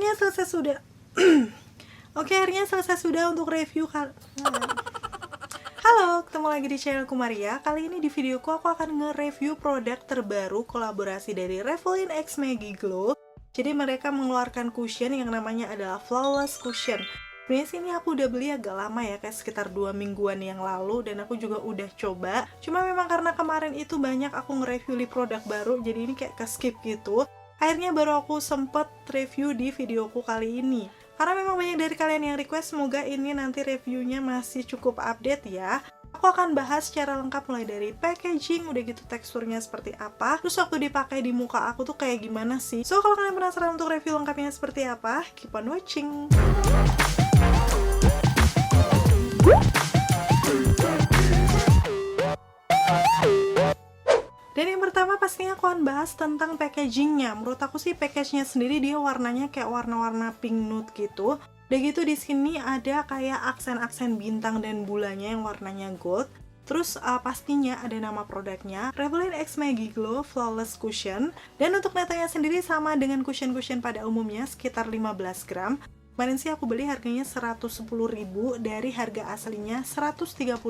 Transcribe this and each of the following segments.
akhirnya selesai sudah. Oke, akhirnya selesai sudah untuk review Halo, ketemu lagi di channelku Maria. Kali ini di videoku aku akan nge-review produk terbaru kolaborasi dari Revlon X Maggie Glow. Jadi mereka mengeluarkan cushion yang namanya adalah Flawless Cushion. Sebenarnya sih ini aku udah beli agak lama ya, kayak sekitar 2 mingguan yang lalu, dan aku juga udah coba. Cuma memang karena kemarin itu banyak aku nge-review di produk baru, jadi ini kayak ke-skip gitu. Akhirnya baru aku sempet review di videoku kali ini. Karena memang banyak dari kalian yang request, semoga ini nanti reviewnya masih cukup update ya. Aku akan bahas secara lengkap mulai dari packaging, udah gitu teksturnya seperti apa, terus waktu dipakai di muka aku tuh kayak gimana sih. So, kalau kalian penasaran untuk review lengkapnya seperti apa, keep on watching! Dan yang pertama pastinya aku akan bahas tentang packagingnya. Menurut aku sih packagenya sendiri dia warnanya kayak warna-warna pink nude gitu. Udah gitu di sini ada kayak aksen-aksen bintang dan bulannya yang warnanya gold. Terus pastinya ada nama produknya, Revlon X Maggie Glow Flawless Cushion. Dan untuk netanya sendiri sama dengan cushion-cushion pada umumnya, sekitar 15 gram. Kemarin sih aku beli harganya 110.000 dari harga aslinya 135.000.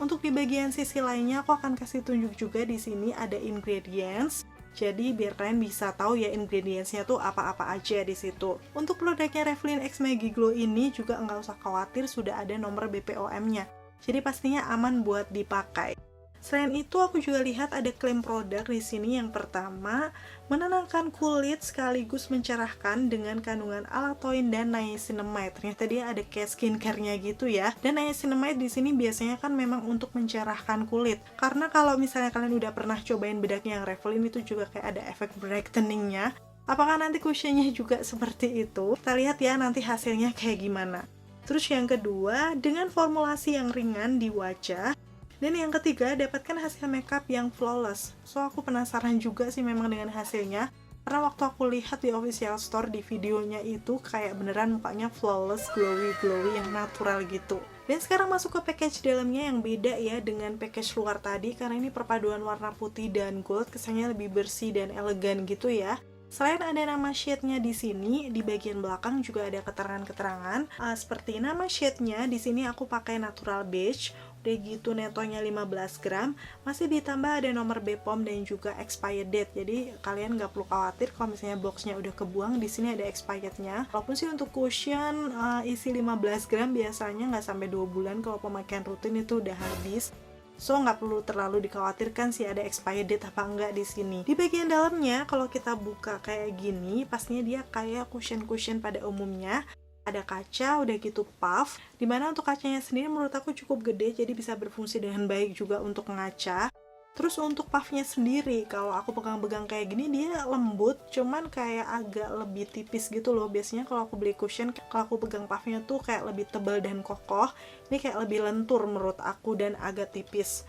Untuk di bagian sisi lainnya aku akan kasih tunjuk juga di sini ada ingredients. Jadi biar kalian bisa tahu ya ingredientsnya tuh apa-apa aja di situ. Untuk produknya Revlon X Maggie Glow ini juga nggak usah khawatir, sudah ada nomor BPOM-nya. Jadi pastinya aman buat dipakai. Selain itu aku juga lihat ada klaim produk di sini. Yang pertama, menenangkan kulit sekaligus mencerahkan dengan kandungan allantoin dan niacinamide. Ternyata dia ada kayak skincare-nya gitu ya. Dan niacinamide di sini biasanya kan memang untuk mencerahkan kulit. Karena kalau misalnya kalian udah pernah cobain bedaknya yang Revlon itu juga kayak ada efek brightening-nya. Apakah nanti cushionnya juga seperti itu? Kita lihat ya nanti hasilnya kayak gimana. Terus yang kedua, dengan formulasi yang ringan di wajah. Dan yang ketiga, dapatkan hasil makeup yang flawless. So, aku penasaran juga sih memang dengan hasilnya. Karena waktu aku lihat di official store di videonya itu kayak beneran mukanya flawless, glowy yang natural gitu. Dan sekarang masuk ke package dalamnya yang beda ya dengan package luar tadi. Karena ini perpaduan warna putih dan gold, kesannya lebih bersih dan elegan gitu ya. Selain ada nama shade-nya di sini, di bagian belakang juga ada keterangan-keterangan seperti nama shade-nya. Di sini aku pakai natural beige. Udah gitu netonya 15 gram, masih ditambah ada nomor BPOM dan juga expired date. Jadi kalian nggak perlu khawatir kalau misalnya boxnya udah kebuang, di sini ada expirednya. Walaupun sih untuk cushion isi 15 gram biasanya nggak sampai 2 bulan, kalau pemakaian rutin itu udah habis. So nggak perlu terlalu dikhawatirkan sih ada expired date apa enggak di sini. Di bagian dalamnya kalau kita buka kayak gini, pastinya dia kayak cushion pada umumnya. Ada kaca, udah gitu puff, dimana untuk kacanya sendiri menurut aku cukup gede, jadi bisa berfungsi dengan baik juga untuk ngaca. Terus untuk puffnya sendiri, kalau aku pegang-pegang kayak gini dia lembut, cuman kayak agak lebih tipis gitu loh. Biasanya kalau aku beli cushion, kalau aku pegang puffnya tuh kayak lebih tebal dan kokoh. Ini kayak lebih lentur menurut aku dan agak tipis.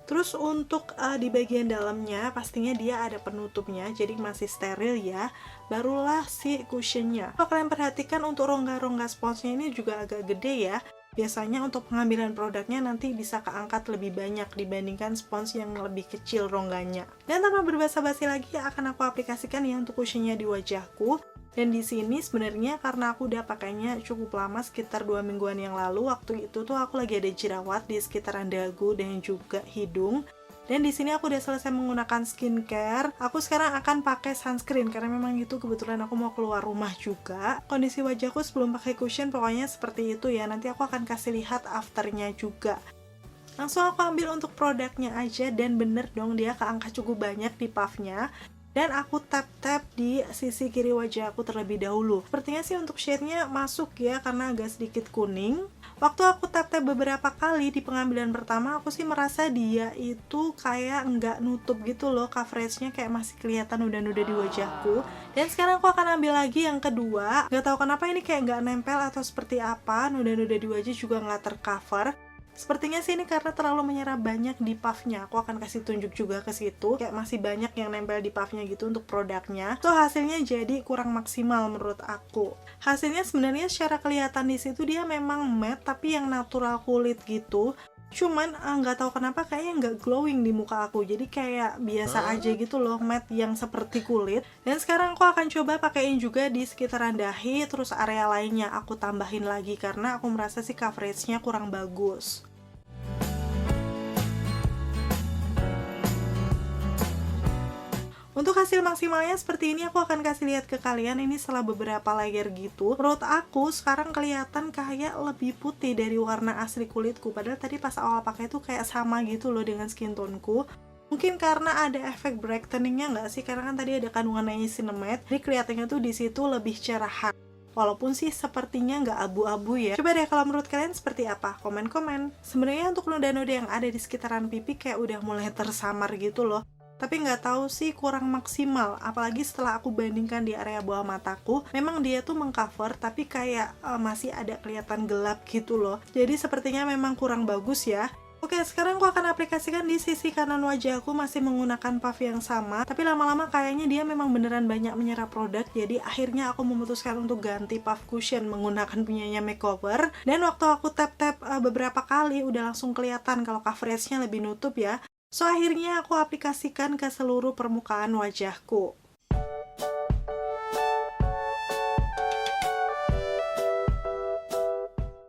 Terus untuk di bagian dalamnya pastinya dia ada penutupnya, jadi masih steril ya. Barulah si cushionnya. Kalau kalian perhatikan untuk rongga-rongga sponsnya ini juga agak gede ya. Biasanya untuk pengambilan produknya nanti bisa keangkat lebih banyak dibandingkan spons yang lebih kecil rongganya. Dan tanpa berbasa-basi lagi akan aku aplikasikan ya untuk cushionnya di wajahku. Dan di sini sebenarnya karena aku udah pakainya cukup lama, sekitar 2 mingguan yang lalu, waktu itu tuh aku lagi ada jerawat di sekitaran dagu dan juga hidung. Dan di sini aku udah selesai menggunakan skincare. Aku sekarang akan pakai sunscreen karena memang itu kebetulan aku mau keluar rumah juga. Kondisi wajahku sebelum pakai cushion pokoknya seperti itu ya. Nanti aku akan kasih lihat afternya juga. Langsung aku ambil untuk produknya aja dan bener dong dia keangkat cukup banyak di puffnya. Dan aku tap-tap di sisi kiri wajah aku terlebih dahulu. Sepertinya sih untuk shade-nya masuk ya, karena agak sedikit kuning. Waktu aku tap-tap beberapa kali di pengambilan pertama, aku sih merasa dia itu kayak nggak nutup gitu loh. Coveragenya kayak masih kelihatan udah-udah di wajahku. Dan sekarang aku akan ambil lagi yang kedua. Nggak tahu kenapa ini kayak nggak nempel atau seperti apa. Nuda-nuda di wajah juga nggak tercover. Sepertinya sih ini karena terlalu menyerap banyak di puffnya. Aku akan kasih tunjuk juga ke situ. Kayak masih banyak yang nempel di puffnya gitu untuk produknya. So hasilnya jadi kurang maksimal menurut aku. Hasilnya sebenarnya secara kelihatan di situ dia memang matte tapi yang natural kulit gitu. Cuman nggak tahu kenapa kayaknya nggak glowing di muka aku, jadi kayak biasa aja gitu loh, matte yang seperti kulit. Dan sekarang aku akan coba pakein juga di sekitaran dahi, terus area lainnya aku tambahin lagi karena aku merasa sih coveragenya kurang bagus. Untuk hasil maksimalnya seperti ini, aku akan kasih lihat ke kalian ini setelah beberapa layer gitu. Menurut aku sekarang kelihatan kayak lebih putih dari warna asli kulitku, padahal tadi pas awal pakai tuh kayak sama gitu loh dengan skin toneku. Mungkin karena ada efek brightening-nya nggak sih, karena kan tadi ada kandungan niacinamide, jadi kelihatannya tuh di situ lebih cerah. Walaupun sih sepertinya nggak abu-abu ya. Coba deh kalau menurut kalian seperti apa? Komen-komen. Sebenarnya untuk noda-noda yang ada di sekitaran pipi kayak udah mulai tersamar gitu loh. Tapi nggak tahu sih, kurang maksimal. Apalagi setelah aku bandingkan di area bawah mataku, memang dia tuh mengcover, tapi kayak masih ada kelihatan gelap gitu loh. Jadi sepertinya memang kurang bagus ya. Oke, sekarang aku akan aplikasikan di sisi kanan wajahku, masih menggunakan puff yang sama, tapi lama-lama kayaknya dia memang beneran banyak menyerap produk, jadi akhirnya aku memutuskan untuk ganti puff cushion menggunakan punyanya makeover. Dan waktu aku tap-tap beberapa kali, udah langsung kelihatan kalau coveragenya lebih nutup ya. So, akhirnya aku aplikasikan ke seluruh permukaan wajahku.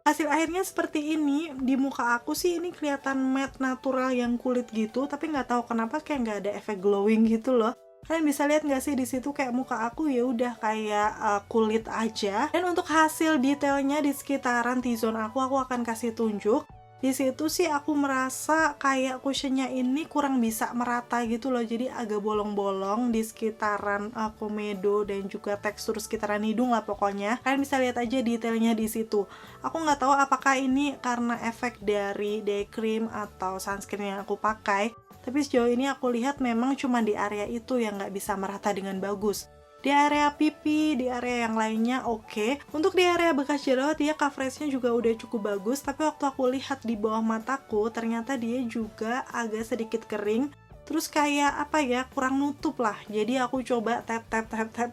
Hasil akhirnya seperti ini. Di muka aku sih ini kelihatan matte natural yang kulit gitu, tapi nggak tahu kenapa kayak nggak ada efek glowing gitu loh. Kalian bisa lihat nggak sih di situ kayak muka aku ya udah kayak kulit aja. Dan untuk hasil detailnya di sekitaran T-zone aku akan kasih tunjuk. Di situ sih aku merasa kayak cushionnya ini kurang bisa merata gitu loh, jadi agak bolong-bolong di sekitaran komedo dan juga tekstur sekitaran hidung lah pokoknya. Kalian bisa lihat aja detailnya di situ. Aku nggak tahu apakah ini karena efek dari day cream atau sunscreen yang aku pakai, tapi sejauh ini aku lihat memang cuma di area itu yang nggak bisa merata dengan bagus. Di area pipi, di area yang lainnya oke. Untuk di area bekas jerawat, dia coveragenya juga udah cukup bagus, tapi waktu aku lihat di bawah mataku, ternyata dia juga agak sedikit kering. Terus kayak apa ya, kurang nutup lah. Jadi aku coba tap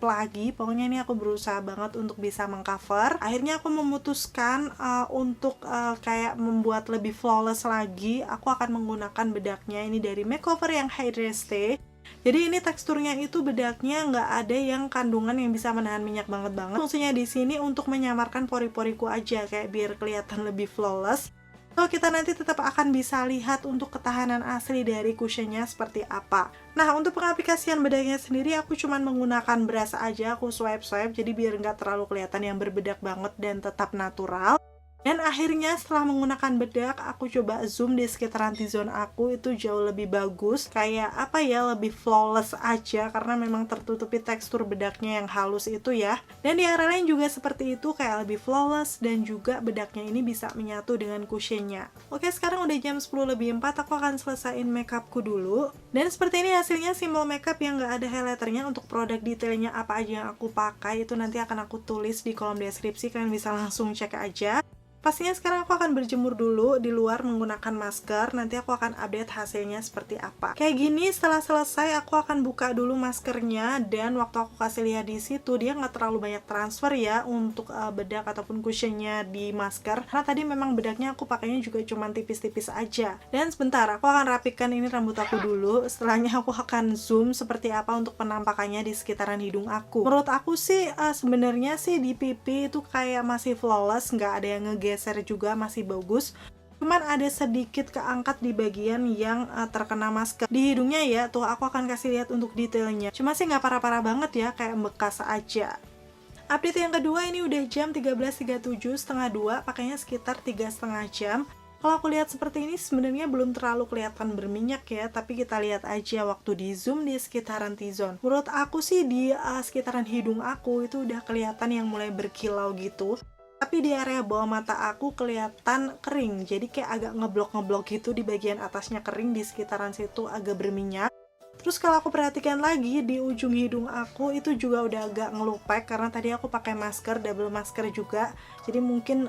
lagi. Pokoknya ini aku berusaha banget untuk bisa mengcover. Akhirnya aku memutuskan untuk kayak membuat lebih flawless lagi. Aku akan menggunakan bedaknya ini dari Makeover yang Hydra Stay. Jadi ini teksturnya itu bedaknya nggak ada yang kandungan yang bisa menahan minyak banget. Fungsinya di sini untuk menyamarkan pori-poriku aja, kayak biar kelihatan lebih flawless. So, kita nanti tetap akan bisa lihat untuk ketahanan asli dari cushionnya seperti apa. Nah, untuk pengaplikasian bedaknya sendiri aku cuman menggunakan brush aja, aku swipe-swipe, jadi biar nggak terlalu kelihatan yang berbedak banget dan tetap natural. Dan akhirnya setelah menggunakan bedak, aku coba zoom di sekitaran T-zone aku, itu jauh lebih bagus. Kayak apa ya, lebih flawless aja karena memang tertutupi tekstur bedaknya yang halus itu ya. Dan di area lain juga seperti itu, kayak lebih flawless dan juga bedaknya ini bisa menyatu dengan cushionnya. Oke, sekarang udah jam 10:04, aku akan selesaiin makeupku dulu. Dan seperti ini hasilnya, simple makeup yang gak ada highlighternya. Untuk produk detailnya apa aja yang aku pakai itu nanti akan aku tulis di kolom deskripsi, kalian bisa langsung cek aja. Pastinya sekarang aku akan berjemur dulu di luar menggunakan masker, nanti aku akan update hasilnya seperti apa. Kayak gini, setelah selesai aku akan buka dulu maskernya, dan waktu aku kasih lihat di situ dia nggak terlalu banyak transfer ya untuk bedak ataupun cushionnya di masker, karena tadi memang bedaknya aku pakainya juga cuman tipis-tipis aja. Dan sebentar, aku akan rapikan ini rambut aku dulu, setelahnya aku akan zoom seperti apa untuk penampakannya di sekitaran hidung aku. Menurut aku sih sebenarnya sih di pipi itu kayak masih flawless, nggak ada yang ngegeser juga, masih bagus. Cuman ada sedikit keangkat di bagian yang terkena masker. Di hidungnya ya, tuh aku akan kasih lihat untuk detailnya. Cuma sih nggak parah-parah banget ya, kayak bekas aja. Update yang kedua, ini udah jam 13.37, setengah 2, pakainya sekitar 3,5 jam. Kalau aku lihat seperti ini sebenarnya belum terlalu kelihatan berminyak ya, tapi kita lihat aja waktu di zoom di sekitaran T-zone. Menurut aku sih di sekitaran hidung aku itu udah kelihatan yang mulai berkilau gitu. Tapi di area bawah mata aku kelihatan kering, jadi kayak agak ngeblok-ngeblok gitu, di bagian atasnya kering, di sekitaran situ agak berminyak. Terus kalau aku perhatikan lagi di ujung hidung aku itu juga udah agak ngelupek karena tadi aku pakai masker, double masker juga. Jadi mungkin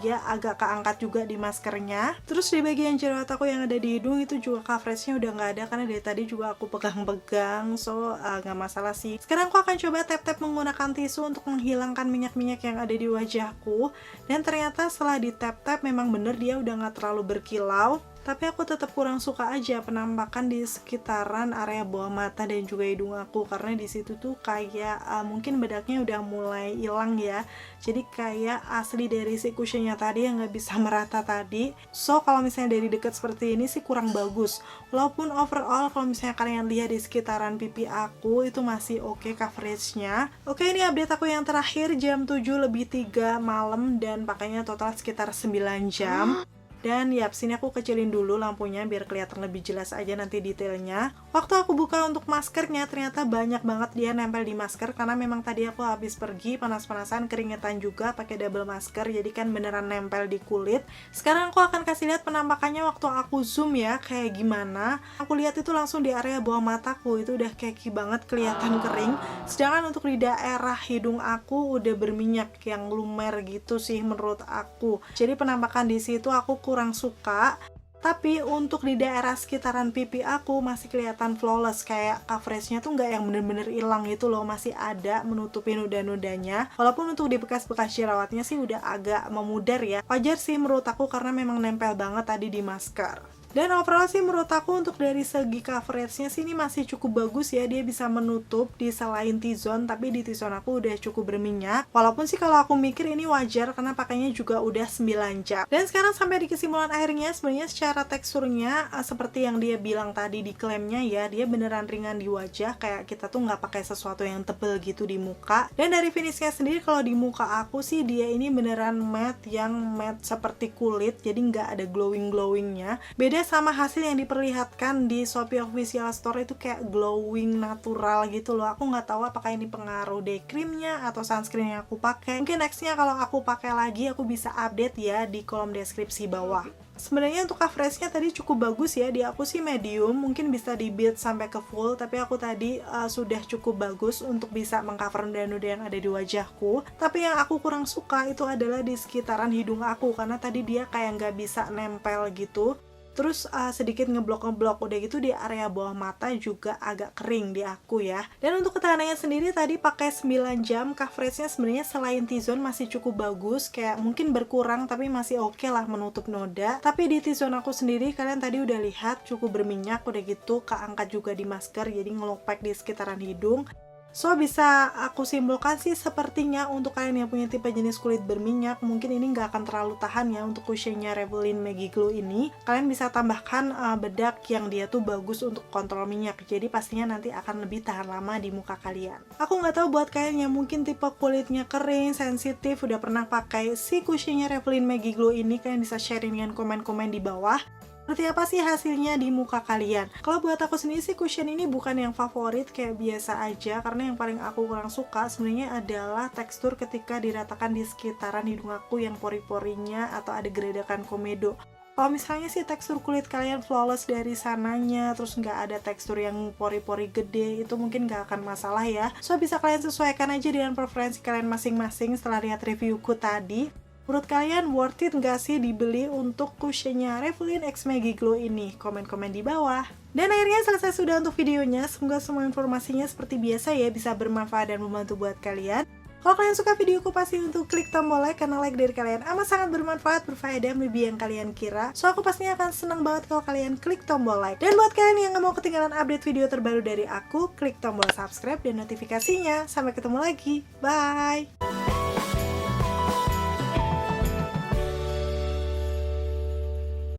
dia agak keangkat juga di maskernya. Terus di bagian jerawat aku yang ada di hidung itu juga coveragenya udah nggak ada karena dari tadi juga aku pegang-pegang, so nggak masalah sih. Sekarang aku akan coba tap-tap menggunakan tisu untuk menghilangkan minyak-minyak yang ada di wajahku. Dan ternyata setelah di tap-tap memang bener dia udah nggak terlalu berkilau. Tapi aku tetap kurang suka aja penampakan di sekitaran area bawah mata dan juga hidung aku karena di situ tuh kayak mungkin bedaknya udah mulai hilang ya. Jadi kayak asli dari si cushionnya tadi yang nggak bisa merata tadi. So kalau misalnya dari dekat seperti ini sih kurang bagus. Walaupun overall kalau misalnya kalian lihat di sekitaran pipi aku itu masih oke coveragenya. Oke, ini update aku yang terakhir jam 7:03 malam dan pakainya total sekitar 9 jam. Dan ya, sini aku kecilin dulu lampunya biar kelihatan lebih jelas aja nanti detailnya. Waktu aku buka untuk maskernya, ternyata banyak banget dia nempel di masker karena memang tadi aku habis pergi panas-panasan, keringetan juga pakai double masker, jadi kan beneran nempel di kulit. Sekarang aku akan kasih lihat penampakannya waktu aku zoom ya, kayak gimana. Aku lihat itu langsung di area bawah mataku, itu udah keki banget, kelihatan kering. Sedangkan untuk di daerah hidung aku udah berminyak yang lumer gitu sih menurut aku. Jadi penampakan di situ aku kurang suka. Tapi untuk di daerah sekitaran pipi aku masih kelihatan flawless, kayak coveragenya tuh nggak yang bener-bener hilang gitu loh, masih ada menutupi noda-nodanya. Walaupun untuk di bekas-bekas jerawatnya sih udah agak memudar ya, wajar sih menurut aku karena memang nempel banget tadi di masker. Dan overall sih menurut aku untuk dari segi coveragenya sih ini masih cukup bagus ya, dia bisa menutup di selain T-zone, tapi di T-zone aku udah cukup berminyak. Walaupun sih kalau aku mikir ini wajar karena pakainya juga udah 9 jam. Dan sekarang sampai di kesimpulan akhirnya, sebenarnya secara teksturnya seperti yang dia bilang tadi di klaimnya ya, dia beneran ringan di wajah, kayak kita tuh nggak pakai sesuatu yang tebel gitu di muka. Dan dari finishnya sendiri kalau di muka aku sih dia ini beneran matte yang matte seperti kulit, jadi nggak ada glowing-glowingnya. Beda sama hasil yang diperlihatkan di Shopee Official Store itu kayak glowing natural gitu loh. Aku nggak tahu apakah ini pengaruh day creamnya atau sunscreen yang aku pakai. Mungkin nextnya kalau aku pakai lagi aku bisa update ya di kolom deskripsi bawah. Sebenarnya untuk coveragenya tadi cukup bagus ya, di aku sih medium, mungkin bisa di build sampai ke full, tapi aku tadi sudah cukup bagus untuk bisa mengcover noda-noda yang ada di wajahku. Tapi yang aku kurang suka itu adalah di sekitaran hidung aku, karena tadi dia kayak nggak bisa nempel gitu. Terus sedikit ngeblok-ngeblok, udah gitu di area bawah mata juga agak kering di aku ya. Dan untuk ketahanannya sendiri tadi pakai 9 jam, coveragenya sebenarnya selain T-zone masih cukup bagus, kayak mungkin berkurang tapi masih oke lah menutup noda. Tapi di T-zone aku sendiri kalian tadi udah lihat cukup berminyak, udah gitu keangkat juga di masker, jadi ngelopek di sekitaran hidung. So bisa aku simpulkan sih sepertinya untuk kalian yang punya tipe jenis kulit berminyak, mungkin ini nggak akan terlalu tahan ya untuk cushionnya Revlin Maggie Glow ini. Kalian bisa tambahkan bedak yang dia tuh bagus untuk kontrol minyak, jadi pastinya nanti akan lebih tahan lama di muka kalian. Aku nggak tahu buat kalian yang mungkin tipe kulitnya kering, sensitif, udah pernah pakai si cushionnya Revlin Maggie Glow ini, kalian bisa share dengan komen-komen di bawah. Seperti apa sih hasilnya di muka kalian? Kalau buat aku sendiri sih cushion ini bukan yang favorit, kayak biasa aja, karena yang paling aku kurang suka sebenarnya adalah tekstur ketika diratakan di sekitaran hidung aku yang pori-porinya atau ada geredakan komedo. Kalau misalnya sih tekstur kulit kalian flawless dari sananya, terus nggak ada tekstur yang pori-pori gede, itu mungkin nggak akan masalah ya. So bisa kalian sesuaikan aja dengan preferensi kalian masing-masing setelah lihat reviewku tadi. Menurut kalian worth it nggak sih dibeli untuk cushionnya Revlin X Maggie Glow ini? Komen-komen di bawah. Dan akhirnya selesai sudah untuk videonya. Semoga semua informasinya seperti biasa ya bisa bermanfaat dan membantu buat kalian. Kalau kalian suka videoku pasti untuk klik tombol like, karena like dari kalian amat sangat bermanfaat, berfaedah, lebih yang kalian kira. So aku pastinya akan senang banget kalau kalian klik tombol like. Dan buat kalian yang nggak mau ketinggalan update video terbaru dari aku, klik tombol subscribe dan notifikasinya. Sampai ketemu lagi, bye!